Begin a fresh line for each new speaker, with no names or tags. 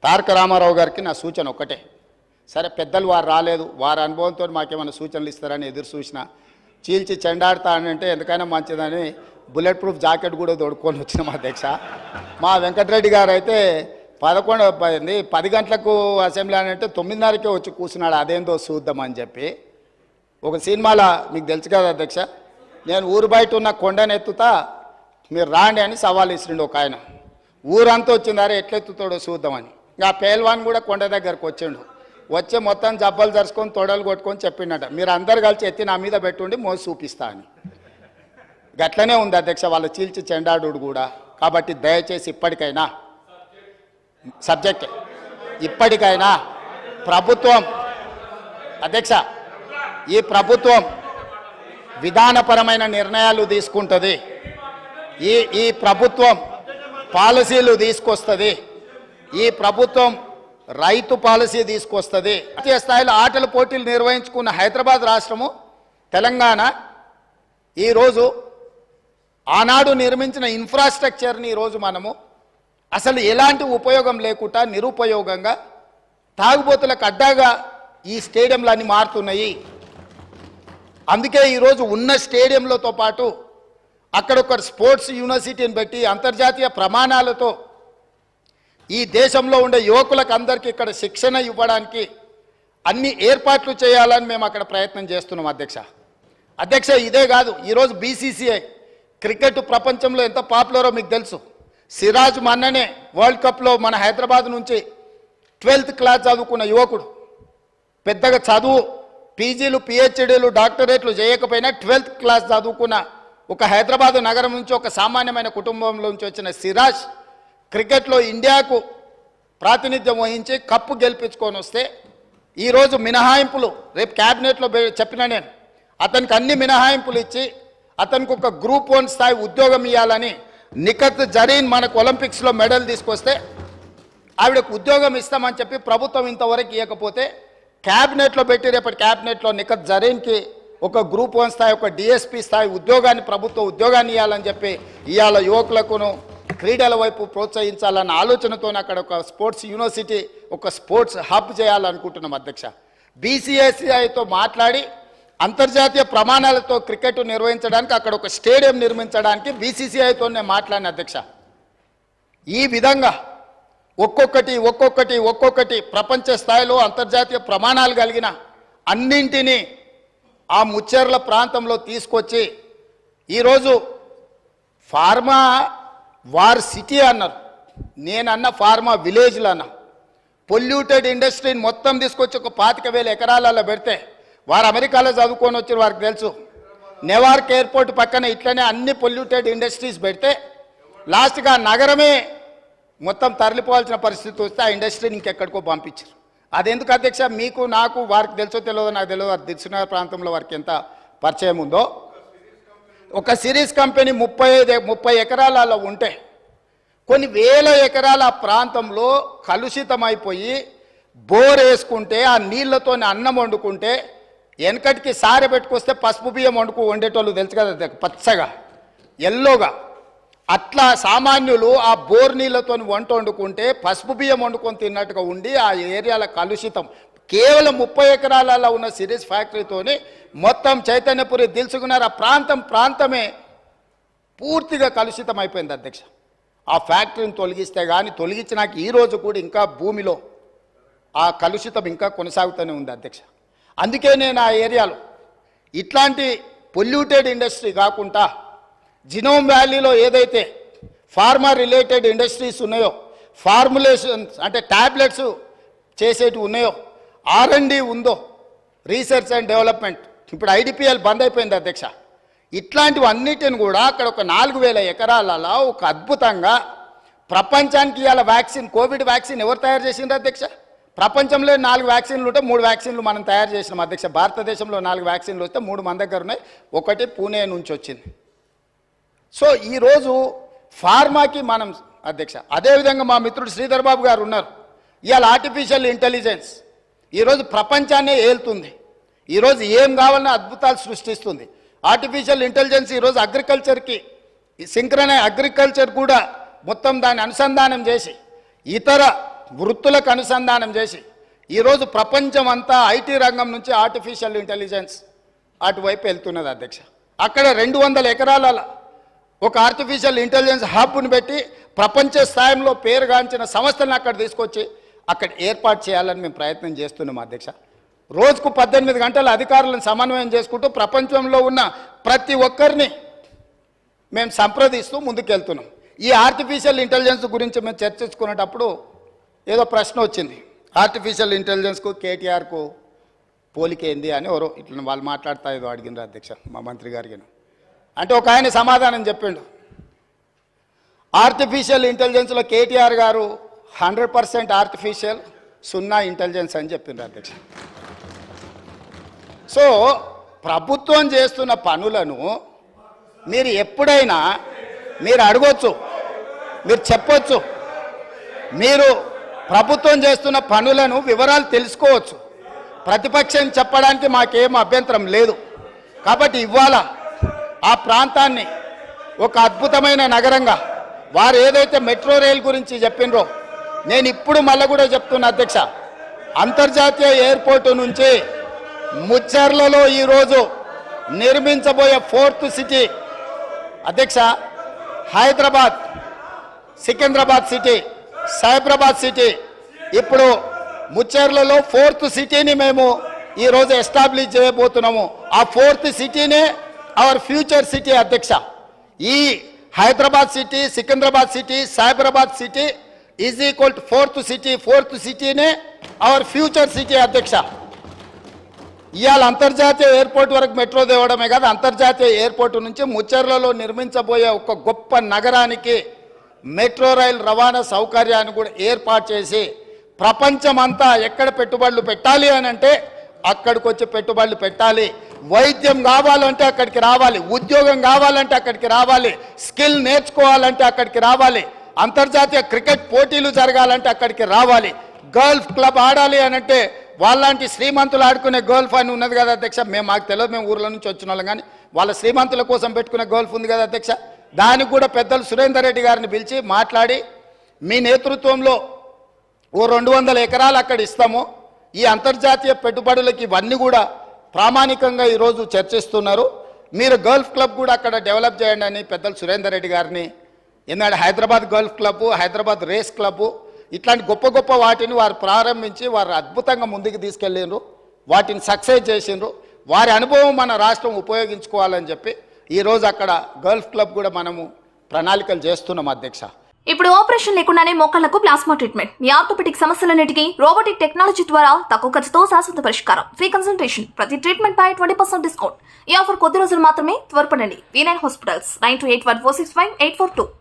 తారక రామారావు గారికి నా సూచన ఒకటే, సరే పెద్దలు వారు రాలేదు, వారి అనుభవంతో మాకేమైనా సూచనలు ఇస్తారని ఎదురు చూసిన, చీల్చి చెండాడుతా అంటే ఎందుకైనా మంచిదని బుల్లెట్ ప్రూఫ్ జాకెట్ కూడా తోడుకొని వచ్చినాం అధ్యక్ష. మా వెంకటరెడ్డి గారు అయితే 10 గంటలకు అసెంబ్లీ అని అంటే 9:30కే వచ్చి కూర్చున్నాడు, అదేందో చూద్దామని చెప్పి. ఒక సినిమాలో మీకు తెలుసు కదా అధ్యక్ష, నేను ఊరు బయట ఉన్న కొండనెత్తుతా మీరు రాండి అని సవాల్ ఇస్తుండే ఒక ఆయన. ఊరంతా వచ్చిందారే ఎట్లెత్తుతాడో చూద్దామని. ఇంకా పేల్వాన్ కూడా కొండ దగ్గరకు వచ్చిండు, వచ్చి మొత్తం జబ్బలు జరుచుకొని తొడలు కొట్టుకొని చెప్పిండట, మీరు అందరు కలిసి ఎత్తి నా మీద పెట్టుండి మోసి చూపిస్తా అని. గట్లనే ఉంది అధ్యక్ష వాళ్ళ చీల్చి చెండాడు కూడా. కాబట్టి దయచేసి ఇప్పటికైనా సబ్జెక్ట్, ఇప్పటికైనా ప్రభుత్వం అధ్యక్ష, ఈ ప్రభుత్వం విధానపరమైన నిర్ణయాలు తీసుకుంటుంది, ఈ ప్రభుత్వం పాలసీలు తీసుకొస్తుంది, ఈ ప్రభుత్వం రైతు పాలసీ తీసుకొస్తుంది. జాతీయ స్థాయిలో ఆటల పోటీలు నిర్వహించుకున్న హైదరాబాద్ రాష్ట్రము, తెలంగాణ ఈరోజు ఆనాడు నిర్మించిన ఇన్ఫ్రాస్ట్రక్చర్ని ఈరోజు మనము అసలు ఎలాంటి ఉపయోగం లేకుండా నిరుపయోగంగా తాగుబోతులకు అడ్డాగా ఈ స్టేడియంలన్నీ మారుతున్నాయి. అందుకే ఈరోజు ఉన్న స్టేడియంలతో పాటు అక్కడ ఒక స్పోర్ట్స్ యూనివర్సిటీని పెట్టి అంతర్జాతీయ ప్రమాణాలతో ఈ దేశంలో ఉండే యువకులకు అందరికీ ఇక్కడ శిక్షణ ఇవ్వడానికి అన్ని ఏర్పాట్లు చేయాలని మేము అక్కడ ప్రయత్నం చేస్తున్నాం అధ్యక్ష. ఇదే కాదు, ఈరోజు BCCI క్రికెట్ ప్రపంచంలో ఎంత పాపులరో మీకు తెలుసు. సిరాజ్ మొన్ననే వరల్డ్ కప్లో మన హైదరాబాద్ నుంచి 12th క్లాస్ చదువుకున్న యువకుడు, పెద్దగా చదువు PGలు PhDలు డాక్టరేట్లు చేయకపోయినా 12th క్లాస్ చదువుకున్న ఒక హైదరాబాద్ నగరం నుంచి ఒక సామాన్యమైన కుటుంబంలో నుంచి వచ్చిన సిరాజ్ క్రికెట్లో ఇండియాకు ప్రాతినిధ్యం వహించి కప్పు గెలిపించుకొని వస్తే ఈరోజు మినహాయింపులు రేపు క్యాబినెట్లో చెప్పిన నేను అతనికి అన్ని మినహాయింపులు ఇచ్చి అతనికి ఒక గ్రూప్ 1 స్థాయి ఉద్యోగం ఇవ్వాలని నిఖత్ జరీన్ మనకు ఒలింపిక్స్లో మెడల్ తీసుకొస్తే ఆవిడకు ఉద్యోగం ఇస్తామని చెప్పి ప్రభుత్వం ఇంతవరకు ఇవ్వకపోతే క్యాబినెట్లో పెట్టి రేపటి క్యాబినెట్లో నిఖత్ జరీన్కి ఒక గ్రూప్ 1 స్థాయి ఒక DSP స్థాయి ఉద్యోగాన్ని ప్రభుత్వ ఉద్యోగాన్ని ఇవ్వాలని చెప్పి ఇవాళ యువకులకును క్రీడల వైపు ప్రోత్సహించాలన్న ఆలోచనతో అక్కడ ఒక స్పోర్ట్స్ యూనివర్సిటీ ఒక స్పోర్ట్స్ హబ్ చేయాలనుకుంటున్నాం అధ్యక్ష. BCCIతో మాట్లాడి అంతర్జాతీయ ప్రమాణాలతో క్రికెట్ నిర్వహించడానికి అక్కడ ఒక స్టేడియం నిర్మించడానికి BCCIతో నేను మాట్లాడిన అధ్యక్ష. ఈ విధంగా ఒక్కొక్కటి ప్రపంచ స్థాయిలో అంతర్జాతీయ ప్రమాణాలు కలిగిన అన్నింటినీ ఆ ముచ్చెర్ల ప్రాంతంలో తీసుకొచ్చి ఈరోజు ఫార్మా వార్ సిటీ అన్నారు, నేనన్న ఫార్మా విలేజ్లు అన్నా. పొల్యూటెడ్ ఇండస్ట్రీని మొత్తం తీసుకొచ్చి ఒక 25,000 ఎకరాలలో పెడితే వారు అమెరికాలో చదువుకొని వచ్చారు, వారికి తెలుసు. నెవార్క్ ఎయిర్పోర్ట్ పక్కన ఇట్లనే అన్ని పొల్యూటెడ్ ఇండస్ట్రీస్ పెడితే లాస్ట్గా నగరమే మొత్తం తరలిపోవాల్సిన పరిస్థితి వస్తే ఆ ఇండస్ట్రీని ఇంకెక్కడికో పంపించారు. అదెందుకు అధ్యక్ష, మీకు నాకు వారికి తెలుసో తెలియదో నాకు తెలియదు, వారి దిల్సునగర్ ప్రాంతంలో వారికి ఎంత పరిచయం ఉందో. ఒక సిరీస్ కంపెనీ 30 ఎకరాలలో ఉంటే కొన్ని వేల ఎకరాల ప్రాంతంలో కలుషితమైపోయి బోర్ వేసుకుంటే ఆ నీళ్లతో అన్నం వండుకుంటే వెనకటికి సారె పెట్టుకొస్తే పసుపు బియ్యం వండేటోళ్ళు తెలుసు కదా, పచ్చగా ఎల్లోగా. అట్లా సామాన్యులు ఆ బోర్ నీళ్లతో వంట వండుకుంటే పసుపు బియ్యం వండుకొని తిన్నట్టుగా ఉండి ఆ ఏరియాల కలుషితం. కేవలం 30 ఎకరాలలో ఉన్న సిరీస్ ఫ్యాక్టరీతోని మొత్తం చైతన్యపురి దిల్సుకున్నారు ఆ ప్రాంతమే పూర్తిగా కలుషితం అయిపోయింది అధ్యక్ష. ఆ ఫ్యాక్టరీని తొలగిస్తే కానీ తొలగించినాక ఈరోజు కూడా ఇంకా భూమిలో ఆ కలుషితం ఇంకా కొనసాగుతూనే ఉంది అధ్యక్ష. అందుకే నేను ఆ ఏరియాలో ఇట్లాంటి పొల్యూటెడ్ ఇండస్ట్రీ కాకుండా జినోమ్ వ్యాలీలో ఏదైతే ఫార్మా రిలేటెడ్ ఇండస్ట్రీస్ ఉన్నాయో, ఫార్ములేషన్స్ అంటే ట్యాబ్లెట్స్ చేసేటివి ఉన్నాయో, R&D ఉందో, రీసెర్చ్ అండ్ డెవలప్మెంట్, ఇప్పుడు IDPL బంద్ అయిపోయింది అధ్యక్ష. ఇట్లాంటివన్నిటిని కూడా అక్కడ ఒక 4,000 ఎకరాలలో ఒక అద్భుతంగా ప్రపంచానికి ఇవాళ వ్యాక్సిన్, కోవిడ్ వ్యాక్సిన్ ఎవరు తయారు చేసిండ్రు అధ్యక్ష? ప్రపంచంలో 4 వ్యాక్సిన్లు ఉంటే 3 వ్యాక్సిన్లు మనం తయారు చేసినాం అధ్యక్ష. భారతదేశంలో 4 వ్యాక్సిన్లు వస్తే 3 మన దగ్గర ఉన్నాయి, ఒకటి పూణే నుంచి వచ్చింది. సో ఈరోజు ఫార్మాకి మనం అధ్యక్ష, అదేవిధంగా మా మిత్రుడు శ్రీధర్ బాబు గారు ఉన్నారు. ఇవాళ ఆర్టిఫిషియల్ ఇంటెలిజెన్స్ ఈరోజు ప్రపంచాన్నే ఏలుతుంది. ఈరోజు ఏం కావాలన్నా అద్భుతాలు సృష్టిస్తుంది. ఆర్టిఫిషియల్ ఇంటెలిజెన్స్ ఈరోజు అగ్రికల్చర్కి సింక్రనైజ్ అగ్రికల్చర్ కూడా మొత్తం దాన్ని అనుసంధానం చేసి ఇతర వృత్తులకు అనుసంధానం చేసి ఈరోజు ప్రపంచం అంతా ఐటీ రంగం నుంచి ఆర్టిఫిషియల్ ఇంటెలిజెన్స్ అటువైపు వెళ్తున్నది అధ్యక్ష. అక్కడ 200 ఎకరాల ఒక ఆర్టిఫిషియల్ ఇంటెలిజెన్స్ హబ్ను పెట్టి ప్రపంచ స్థాయిలో పేరుగాంచిన సంస్థలను అక్కడ తీసుకొచ్చి అక్కడ ఏర్పాటు చేయాలని మేము ప్రయత్నం చేస్తున్నాం అధ్యక్ష. రోజుకు 18 గంటల అధికారులను సమన్వయం చేసుకుంటూ ప్రపంచంలో ఉన్న ప్రతి ఒక్కరిని మేము సంప్రదిస్తూ ముందుకెళ్తున్నాం. ఈ ఆర్టిఫిషియల్ ఇంటెలిజెన్స్ గురించి మేము చర్చించుకునేటప్పుడు ఏదో ప్రశ్న వచ్చింది, ఆర్టిఫిషియల్ ఇంటెలిజెన్స్కు కేటీఆర్కు పోలికేంది అని ఎవరో ఇట్లా వాళ్ళు మాట్లాడుతా ఏదో అడిగినారు అధ్యక్ష మా మంత్రి గారికి. అంటే ఒక ఆయన సమాధానం చెప్పిండు, ఆర్టిఫిషియల్ ఇంటెలిజెన్స్లో కేటీఆర్ గారు 100% ఆర్టిఫిషియల్, 0 ఇంటెలిజెన్స్ అని చెప్పిండ్రు అధ్యక్ష. సో ప్రభుత్వం చేస్తున్న పనులను మీరు ఎప్పుడైనా మీరు అడగొచ్చు, మీరు చెప్పొచ్చు, మీరు ప్రభుత్వం చేస్తున్న పనులను వివరాలు తెలుసుకోవచ్చు. ప్రతిపక్షం చెప్పడానికి మాకేం అభ్యంతరం లేదు. కాబట్టి ఇవాళ ఆ ప్రాంతాన్ని ఒక అద్భుతమైన నగరంగా వారు ఏదైతే మెట్రో రైల్ గురించి చెప్పినరో నేను ఇప్పుడు మళ్ళీ కూడా చెప్తున్నా అధ్యక్ష, అంతర్జాతీయ ఎయిర్పోర్టు నుంచి ముచ్చర్లలో ఈరోజు నిర్మించబోయే 4th సిటీ అధ్యక్ష, హైదరాబాద్, సికింద్రాబాద్ సిటీ, సైబరాబాద్ సిటీ, ఇప్పుడు ముచ్చేర్లలో 4th సిటీని మేము ఈరోజు ఎస్టాబ్లిష్ చేయబోతున్నాము. ఆ 4th సిటీనే అవర్ ఫ్యూచర్ సిటీ అధ్యక్ష. ఈ Hyderabad city, Secunderabad city, Cyberabad city is equal to 4th city. 4th సిటీనే అవర్ ఫ్యూచర్ సిటీ అధ్యక్ష. ఇవాళ అంతర్జాతీయ ఎయిర్పోర్ట్ వరకు మెట్రో తేవడమే కాదు, అంతర్జాతీయ ఎయిర్పోర్టు నుంచి ముచ్చెర్లలో నిర్మించబోయే ఒక గొప్ప నగరానికి మెట్రో రైల్ రవాణా సౌకర్యాన్ని కూడా ఏర్పాటు చేసి ప్రపంచమంతా ఎక్కడ పెట్టుబడులు పెట్టాలి అని అంటే అక్కడికి వచ్చి పెట్టుబడులు పెట్టాలి. వైద్యం కావాలంటే అక్కడికి రావాలి, ఉద్యోగం కావాలంటే అక్కడికి రావాలి, స్కిల్ నేర్చుకోవాలంటే అక్కడికి రావాలి, అంతర్జాతీయ క్రికెట్ పోటీలు జరగాలంటే అక్కడికి రావాలి, గల్ఫ్ క్లబ్ ఆడాలి అని అంటే వాళ్ళంటి శ్రీమంతులు ఆడుకునే గోల్ఫ్ అని ఉన్నది కదా అధ్యక్ష. మాకు తెలియదు, మేము ఊర్ల నుంచి వచ్చిన వాళ్ళం, కానీ వాళ్ళ శ్రీమంతుల కోసం పెట్టుకునే గోల్ఫ్ ఉంది కదా అధ్యక్ష. దానికి కూడా పెద్దలు సురేందర్ రెడ్డి గారిని పిలిచి మాట్లాడి మీ నేతృత్వంలో ఓ 200 ఎకరాలు అక్కడ ఇస్తాము, ఈ అంతర్జాతీయ పెట్టుబడులకి ఇవన్నీ కూడా ప్రామాణికంగా ఈరోజు చర్చిస్తున్నారు, మీరు గల్ఫ్ క్లబ్ కూడా అక్కడ డెవలప్ చేయండి అని పెద్దలు సురేందర్ రెడ్డి గారిని. ఎందుకంటే Hyderabad golf club, Hyderabad race club, ఇట్లాంటి గొప్ప గొప్ప వాటిని వారు ప్రారంభించి వారు అద్భుతంగా ముందుకు తీసుకెళ్ళిండ్రు, వాటిని సక్సెస్ చేసిండ్రు. వారి అనుభవం మన రాష్ట్రం ఉపయోగించుకోవాలని చెప్పి ఈరోజు అక్కడ గల్ఫ్ క్లబ్ కూడా మనము ప్రణాళికలు చేస్తున్నాం అధ్యక్ష.
ఇప్పుడు ఆపరేషన్ లేకుండానే మోకాళ్లకు ప్లాస్మా ట్రీట్మెంట్, మీ ఆర్థోపెడిక్ సమస్యలన్నిటికీ రోబోటిక్ టెక్నాలజీ ద్వారా తక్కువ ఖర్చుతో శాశ్వత పరిష్కారం, ఫ్రీ కన్సల్టేషన్, ప్రతి ట్రీట్మెంట్ పై 20% డిస్కౌంట్. ఈ ఆఫర్ కొద్ది రోజులు మాత్రమే, త్వరపడండి. V9 hospitals 9281465842.